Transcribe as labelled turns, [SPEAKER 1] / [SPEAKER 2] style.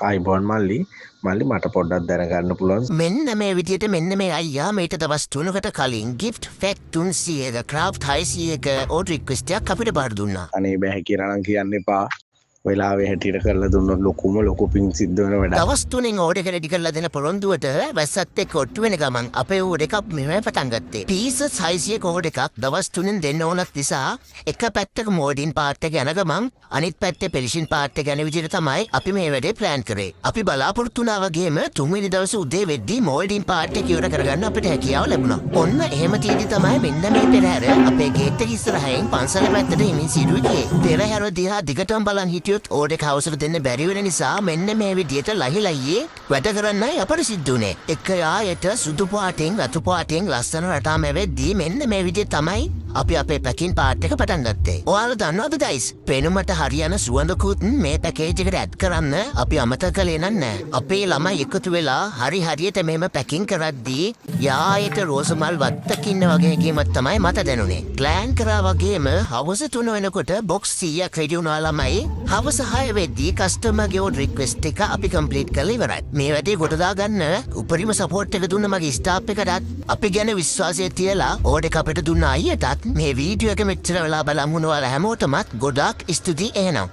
[SPEAKER 1] ආයිබෝන් මල්ලි මට පොඩ්ඩක් දැනගන්න පුළුවන්
[SPEAKER 2] මෙන්න මේ විදියට මෙන්න මේ අයියා මේට දවස් 3කට කලින් gift pack 300ක craft 600ක order request එකක් අපිට බාර දුන්නා.
[SPEAKER 1] අනේ බෑ කියලා නම් කියන්න එපා. වෙලාවේ හැටියට කරලා දුන්නොත් ලොකු පිං සිද්ධ වෙන වැඩක්.
[SPEAKER 2] දවස් 3න් order එක රෙඩි කරලා දෙන පොරොන්දුවට වැස්සත් එක්ක ඔට්ටු වෙන ගමන් අපේ order එකක් මෙහෙම පටන් ගත්තේ. pieces 600ක order එකක් දවස් 3න් දෙන්න ඕනත් නිසා එක පැත්තක molding part එක යන ගමන් අනිත් පැත්තේ polishing part එක යන විදිහට තමයි අපි මේ වැඩේ plan කරේ. අපි බලාපොරොත්තු වුණා වගේම තුන්වෙනි දවසේ උදේ වෙද්දී molding part එක ඉවර කරගන්න අපිට හැකියාව ලැබුණා. ඔන්න එහෙම තියෙදි තමයි මෙන්න මේ පෙරහැර අපේ gate එක ඉස්සරහින් පන්සල පැත්තට හිමින් සිදුවේ ගියේ. පෙරහැර දිහා දිගටම බලන් හිටියොත් ඕඩ එක හවසට දෙන්න බැරි වෙන නිසා මෙන්න මේ විදියට ලහිලයියේ වැඩ කරන්නයි අපට සිද්ධ වුණේ. එක යායට සුදු පාටින් රතු පාටින් ලස්සන රටාම වෙද්දී මෙන්න මේ විදිය තමයි අපි අපේ පැකින් පාට් එක පටන් ගත්තේ. ඔයාලා දන්නවද ගයිස්? පෙනුමට හරියන සුවඳකුත් මේ පැකේජ් එකට ඇඩ් කරන්න අපි අමතක කළේ නෑ. අපේ ළමයි එකතු වෙලා හරියට මෙහෙම පැකින් කරද්දී යායට රෝස මල් වත්තකින්න වගේ ගේමක් තමයි මට දැනුනේ. ප්ලෑන් කරා වගේම හවස 3 වෙනකොට බොක්ස් 100ක් රෙඩි වුණා ළමයි. හවස 6 වෙද්දී කස්ටමර්ගේ ඕඩර් රික්වෙස්ට් එක අපි කම්ප්ලීට් කරලා ඉවරයි. මේ වැඩේ ගොඩ දාගන්න උපරිම සපෝට් එක දුන්න මගේ ස්ටාෆ් එකටත් අපි ගැන විශ්වාසය තියලා ඕඩර් එක අපිට දුන්න අයියටත් මේ වීඩියෝ එක මෙච්චර වෙලා බලන් වුණා හැමෝටමත් ගොඩාක් ස්තුතියි එහෙනම්.